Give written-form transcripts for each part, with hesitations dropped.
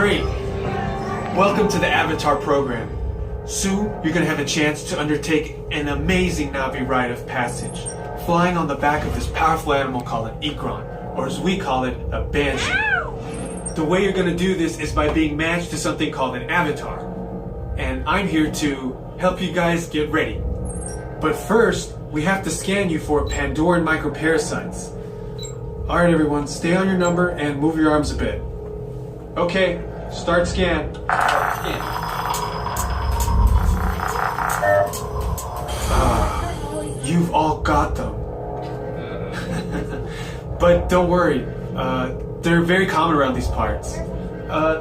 Great! Welcome to the Avatar program. Soon, you're going to have a chance to undertake an amazing Na'vi rite of passage, flying on the back of this powerful animal called an Ikran, or as we call it, a Banshee. The way you're going to do this is by being matched to something called an avatar. And I'm here to help you guys get ready. But first, we have to scan you for Pandoran microparasites. Alright everyone, stay on your number and move your arms a bit. Okay, start scan. You've all got them. But don't worry, they're very common around these parts.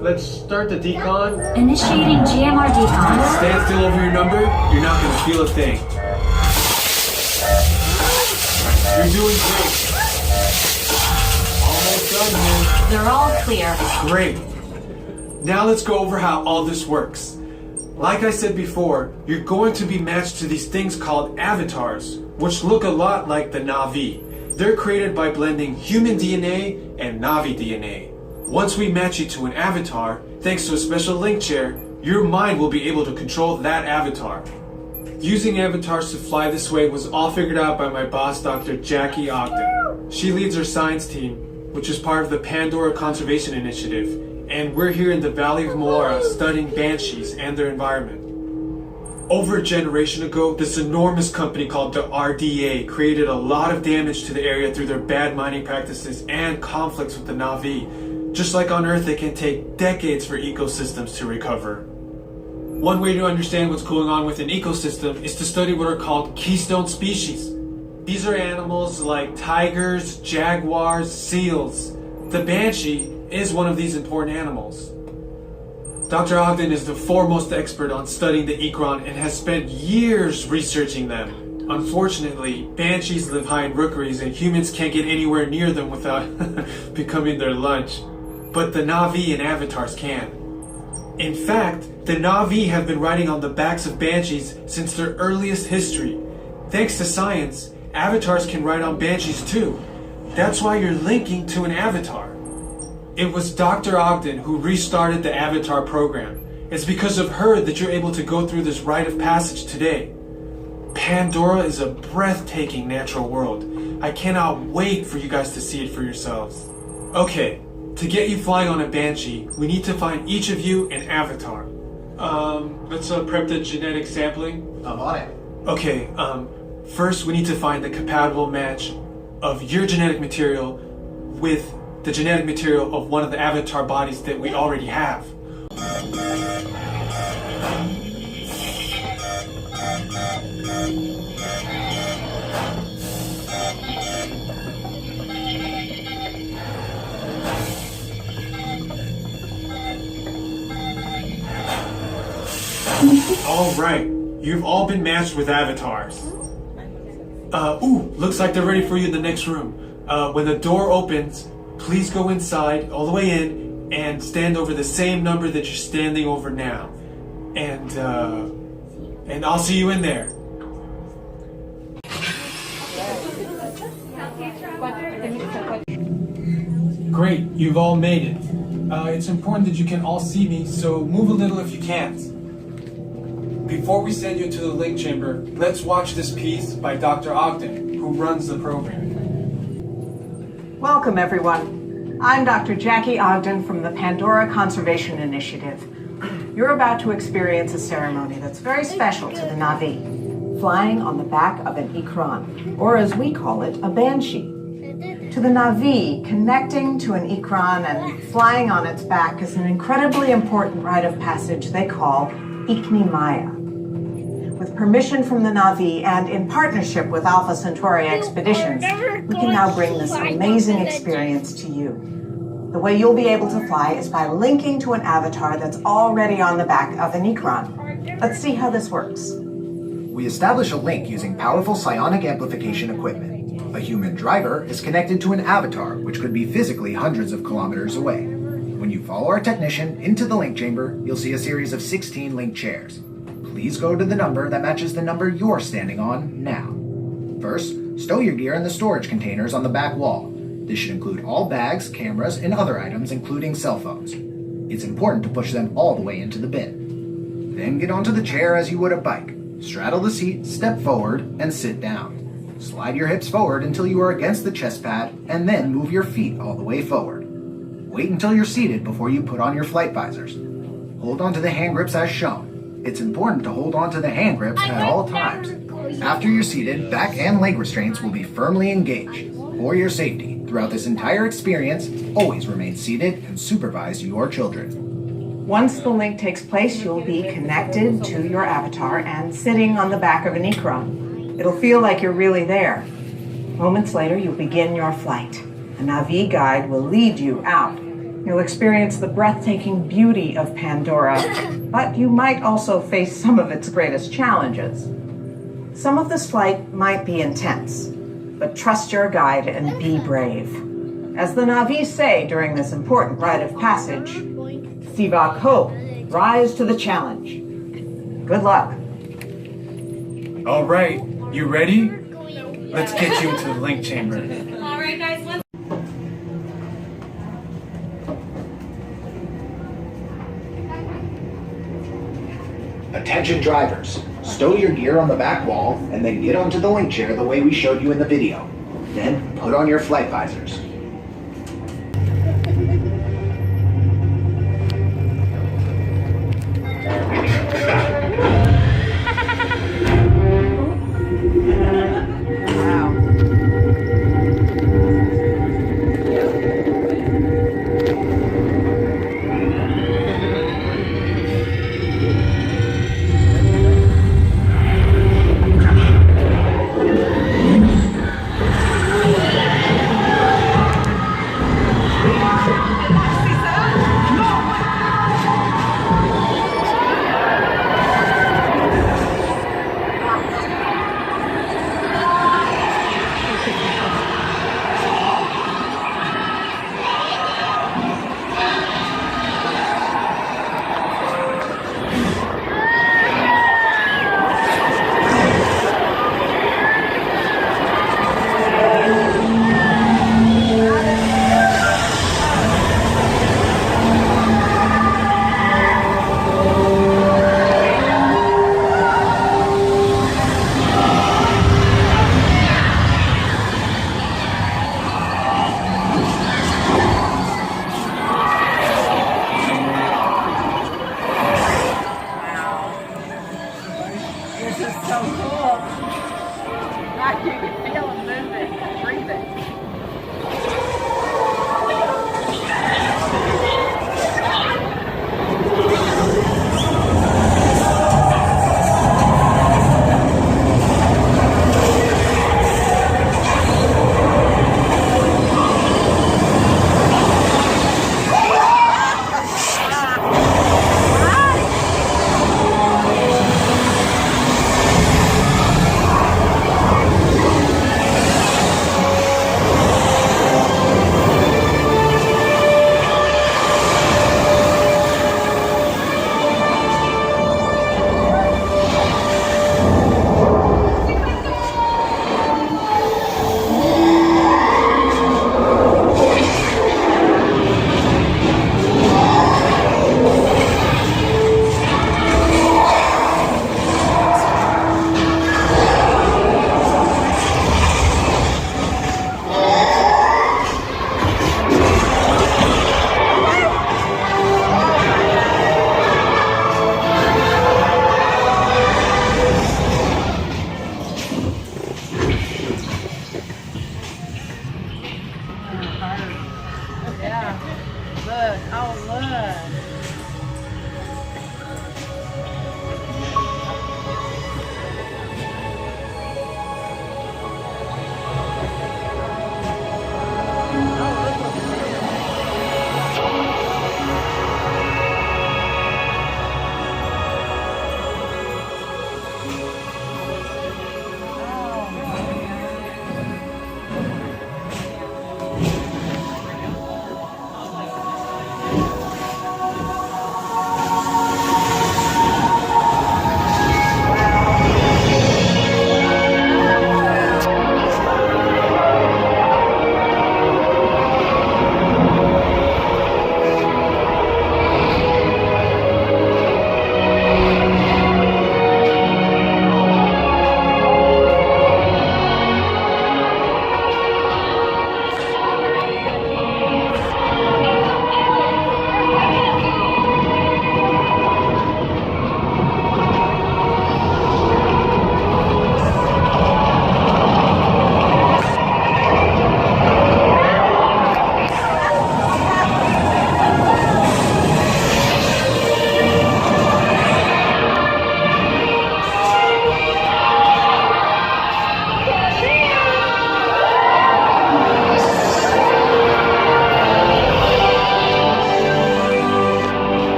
Let's start the decon. Initiating GMR decon. Stand still over your number, you're not gonna feel a thing. You're doing great. Almost done here. They're all clear. Great. Now let's go over how all this works. Like I said before, you're going to be matched to these things called avatars, which look a lot like the Na'vi. They're created by blending human DNA and Na'vi DNA. Once we match you to an avatar, thanks to a special link chair, your mind will be able to control that avatar. Using avatars to fly this way was all figured out by my boss, Dr. Jackie Ogden. She leads our science team, which is part of the Pandora Conservation Initiative, and we're here in the Valley of Moara studying banshees and their environment. Over a generation ago, this enormous company called the RDA created a lot of damage to the area through their bad mining practices and conflicts with the Na'vi. Just like on Earth, it can take decades for ecosystems to recover. One way to understand what's going on with an ecosystem is to study what are called keystone species. These are animals like tigers, jaguars, seals. The banshee is one of these important animals. Dr. Ogden is the foremost expert on studying the Ikran and has spent years researching them. Unfortunately, banshees live high in rookeries and humans can't get anywhere near them without becoming their lunch. But the Na'vi and avatars can. In fact, the Na'vi have been riding on the backs of banshees since their earliest history. Thanks to science, avatars can ride on banshees too. That's why you're linking to an avatar. It was Dr. Ogden who restarted the Avatar program. It's because of her that you're able to go through this rite of passage today. Pandora is a breathtaking natural world. I cannot wait for you guys to see it for yourselves. Okay, to get you flying on a Banshee, we need to find each of you an avatar. Let's prep the genetic sampling. I'm on it. Okay, first we need to find the compatible match of your genetic material with the genetic material of one of the avatar bodies that we already have. Alright, you've all been matched with avatars. Looks like they're ready for you in the next room. When the door opens, please go inside, all the way in, and stand over the same number that you're standing over now. And I'll see you in there. Great, you've all made it. It's important that you can all see me, so move a little if you can't. Before we send you to the link chamber, let's watch this piece by Dr. Ogden, who runs the program. Welcome, everyone. I'm Dr. Jackie Ogden from the Pandora Conservation Initiative. You're about to experience a ceremony that's very special to the Na'vi, flying on the back of an Ikran, or as we call it, a Banshee. To the Na'vi, connecting to an Ikran and flying on its back is an incredibly important rite of passage they call Ikni Maya. With permission from the Na'vi and in partnership with Alpha Centauri Expeditions, we can now bring this amazing experience to you. The way you'll be able to fly is by linking to an avatar that's already on the back of an Ikran. Let's see how this works. We establish a link using powerful psionic amplification equipment. A human driver is connected to an avatar, which could be physically hundreds of kilometers away. When you follow our technician into the link chamber, you'll see a series of 16 link chairs. Please go to the number that matches the number you're standing on now. First, stow your gear in the storage containers on the back wall. This should include all bags, cameras, and other items, including cell phones. It's important to push them all the way into the bin. Then get onto the chair as you would a bike. Straddle the seat, step forward, and sit down. Slide your hips forward until you are against the chest pad, and then move your feet all the way forward. Wait until you're seated before you put on your flight visors. Hold onto the hand grips as shown. It's important to hold onto the hand grips at all times. After you're seated, back and leg restraints will be firmly engaged. For your safety, throughout this entire experience, always remain seated and supervise your children. Once the link takes place, you'll be connected to your avatar and sitting on the back of an Ikron. It'll feel like you're really there. Moments later, you'll begin your flight. A Na'vi guide will lead you out. You'll experience the breathtaking beauty of Pandora, but you might also face some of its greatest challenges. Some of this flight might be intense, but trust your guide and be brave. As the Na'vi say during this important rite of passage, Sivak Ho, rise to the challenge. Good luck. All right, you ready? Let's get you into the link chamber. All right, guys, let's. Attention drivers, stow your gear on the back wall and then get onto the link chair the way we showed you in the video. Then put on your flight visors.